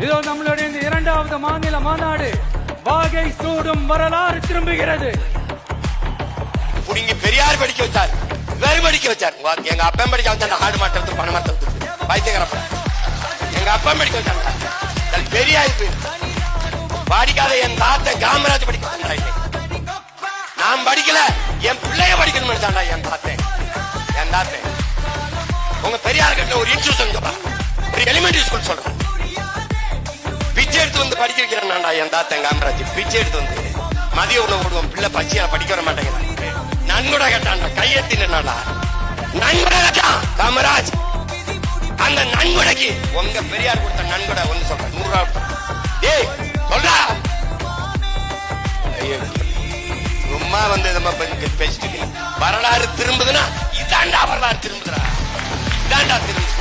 இதோ நம்மளுடைய இந்த இரண்டாவது மாநில மாநாடு வாகை சூடும் வரலாறு திரும்புகிறது. புடிங்கி பெரியார் படிக்க வச்சார், வேறு படிக்க வச்சார். எங்க அப்பன் படிக்க வச்சார், ஆடு மாட்டத்துக்கு பண மாட்டத்துக்கு வைத்தியகரப்ப எங்க அப்பன் படிக்க வச்சாங்க. பெரியார் படிக்காத என் தாத்த காமராஜ் படிக்க வச்சாங்க. நான் படிக்கல, என் பிள்ளைய படிக்கணும் நினைச்சாண்டா என் தாத்தன். என் தாத்தன் உங்க பெரியார் கிட்ட ஒரு இன்ஸ்டியூஷன் ஒரு எலிமெண்டரி ஸ்கூல் சொல்றேன், பிச்சை எடுத்து வந்து படிக்க வைக்கிறேன்டா என் தாத்தன் காமராஜ். பிச்சை எடுத்து வந்து மதிய உணவு விடுவோம், பிள்ளை பச்சியால படிக்க வர மாட்டேங்கிறான். நன்கொடை கேட்டான்டா, கையெத்தினா நன்கொடை கேட்டான் காமராஜ். அந்த நன்கொடைக்கு உங்க பெரியார் கொடுத்த நன்கொடை ஒண்ணு சொல்றேன், 100 ரூபாய். ஏய் சொல்றா, சும்மா வந்து பேசிட்டு வரலாறு திரும்புதுன்னா இதாண்டா வரலாறு திரும்புதுடா, இதாண்டா திரும்புது.